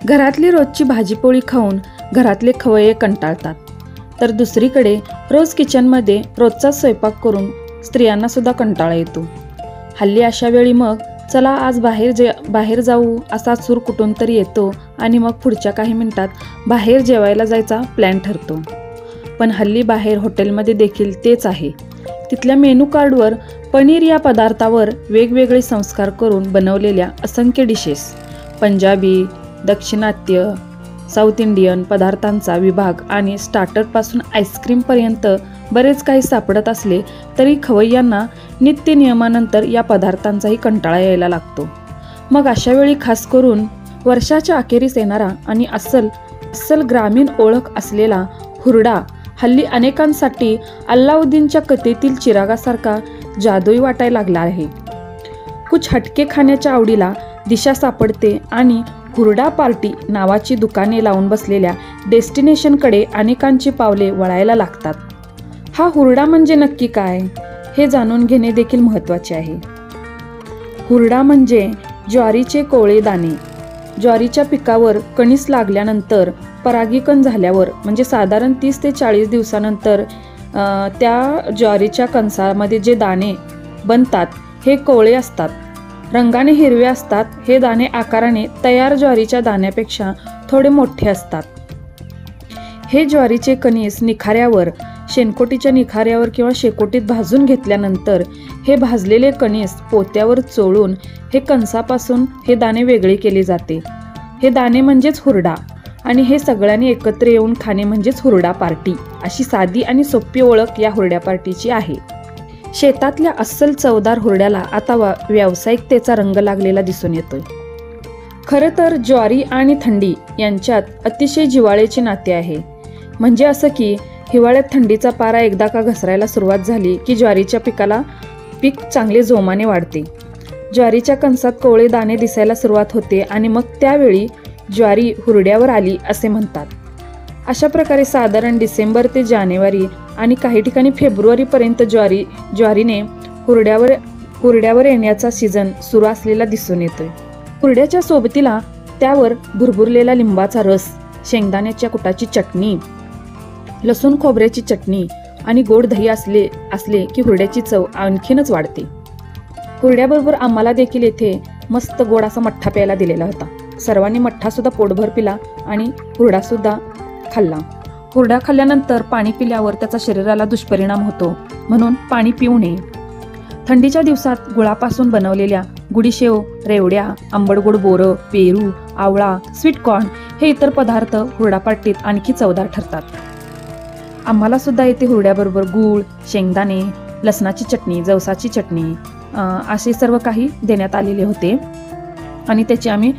घरातली रोजची भाजीपोळी खाऊन घरातले खवय्ये कंटाळतात, तर दुसरीकडे रोज किचनमध्ये रोजचाच स्वयंपाक करून स्त्रियांना सुद्धा कंटाळा येतो. हल्ली अशा वेळी मग चला आज बाहेर जाऊ असा सूर कुठून तरी येतो आणि मग पुढच्या काही मिनिटात बाहेर जेवायला जायचा प्लॅन ठरतो. पण हल्ली बाहेर हॉटेलमध्ये देखील तेच आहे. तिथल्या मेनू कार्डवर पनीर या पदार्थावर वेगवेगळे संस्कार करून बनवलेल्या असंख्य डिशेस, पंजाबी, दक्षिणात्य, साऊथ इंडियन पदार्थांचा विभाग आणि स्टार्टरपासून आईस्क्रीमपर्यंत बरेच काही सापडत असले तरी खवय्यांना नित्य नियमानंतर या पदार्थांचाही कंटाळा यायला लागतो. मग अशावेळी खास करून वर्षाच्या अखेरीस येणारा आणि अस्सल ग्रामीण ओळख असलेला हुरडा हल्ली अनेकांसाठी अल्लाउद्दीनच्या कथेतील चिरागासारखा जादुई वाटायला लागला आहे. कुछ हटके खाण्याच्या आवडीला दिशा सापडते आणि हुरडा पार्टी नावाची दुकाने लावून बसलेल्या डेस्टिनेशनकडे अनेकांची पावले वळायला लागतात. हा हुरडा म्हणजे नक्की काय हे जाणून घेणे देखील महत्त्वाचे आहे. हुरडा म्हणजे ज्वारीचे कोवळे दाणे. ज्वारीच्या पिकावर कणीस लागल्यानंतर परागीकरण झाल्यावर म्हणजे साधारण 30 ते 40 दिवसानंतर त्या ज्वारीच्या कणसामध्ये जे दाणे बनतात हे कोवळे असतात, रंगाने हिरवे असतात. हे दाणे आकाराने तयार ज्वारीच्या दाण्यापेक्षा थोडे मोठे असतात. हे ज्वारीचे कणीस निखाऱ्यावर, शेणकोटीच्या निखाऱ्यावर किंवा शेकोटीत भाजून घेतल्यानंतर हे भाजलेले कणीस पोत्यावर चोळून हे कणसापासून हे दाणे वेगळे केले जाते. हे दाणे म्हणजेच हुरडा आणि हे सगळ्यांनी एकत्र येऊन खाणे म्हणजेच हुरडा पार्टी. अशी साधी आणि सोपी ओळख या हुरड्या पार्टीची आहे. शेतातल्या अस्सल चवदार हुरड्याला आता व्यावसायिकतेचा रंग लागलेला दिसून येतोय. खरं तर ज्वारी आणि थंडी यांच्यात अतिशय जिव्हाळ्याचे नाते आहे. म्हणजे असं की हिवाळ्यात थंडीचा पारा एकदा का घसरायला सुरुवात झाली की ज्वारीच्या पिकाला पीक चांगले जोमाने वाढते. ज्वारीच्या कणसात कोवळे दाणे दिसायला सुरुवात होते आणि मग त्यावेळी ज्वारी हुरड्यावर आली असे म्हणतात. अशा प्रकारे साधारण डिसेंबर ते जानेवारी आणि काही ठिकाणी फेब्रुवारीपर्यंत ज्वारीने हुरड्यावर येण्याचा सीझन सुरू असलेला दिसून येतोय. हुरड्याच्या सोबतीला त्यावर भुरभुरलेला लिंबाचा रस, शेंगदाण्याच्या कुटाची चटणी, लसूण खोबऱ्याची चटणी आणि गोड दही असले की हुरड्याची चव आणखीनच वाढते. हुरड्याबरोबर आम्हाला देखील येथे मस्त गोड असा मठ्ठा प्यायला दिलेला होता. सर्वांनी मठ्ठा सुद्धा पोटभर पिला आणि हुरडा सुद्धा खाल्ला. हुरडा खाल्ल्यानंतर पाणी पिल्यावर त्याचा शरीराला दुष्परिणाम होतो, म्हणून पाणी पिऊ नये. थंडीच्या दिवसात गुळापासून बनवलेल्या गुडीशेव, रेवड्या, आंबटगोड बोरं, पेरू, आवळा, स्वीटकॉर्न हे इतर पदार्थ हुरडा पार्टीत आणखी चवदार ठरतात. आम्हाला सुद्धा येथे हुरड्याबरोबर गूळ, शेंगदाणे, लसणाची चटणी, जवसाची चटणी असे सर्व काही देण्यात आलेले होते आणि त्याची आम्ही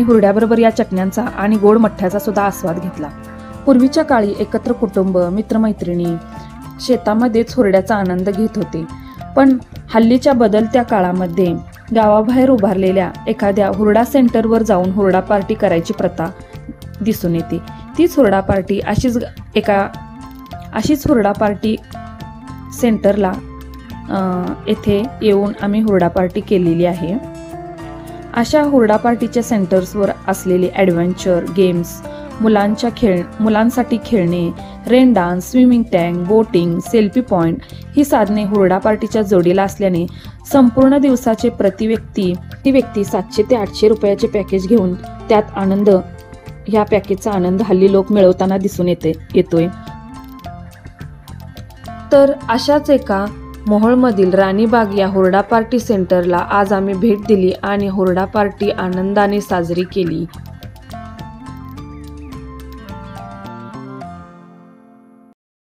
हुरड्याबरोबर या चटण्यांचा आणि गोड मठ्ठ्याचा सुद्धा आस्वाद घेतला. पूर्वीच्या काळी एकत्र कुटुंब, मित्रमैत्रिणी शेतामध्येच हुरड्याचा आनंद घेत होते. पण हल्लीच्या बदलत्या काळामध्ये गावाबाहेर उभारलेल्या एखाद्या हुरडा सेंटरवर जाऊन हुरडा पार्टी करायची प्रथा दिसून येते. तीच हुरडा पार्टी अशीच हुरडा पार्टी सेंटरला येथे येऊन आम्ही हुरडा पार्टी केलेली आहे. अशा हुरडा पार्टीच्या सेंटर्सवर असलेले ॲडव्हेंचर गेम्स, मुलांसाठी खेळणे, rain dance, swimming tank, boating, selfie point ही साधने हुरडा पार्टीच्या जोडीला असल्याने संपूर्ण दिवसाचे प्रति व्यक्ती 700 ते 800 रुपयाचे पॅकेज घेऊन ह्या पॅकेजचा आनंद हल्ली लोक मिळवताना दिसून येतोय. तर अशाच एका मोहोळमधील राणीबाग या हुरडा पार्टी सेंटरला आज आम्ही भेट दिली आणि हुरडा पार्टी आनंदाने साजरी केली.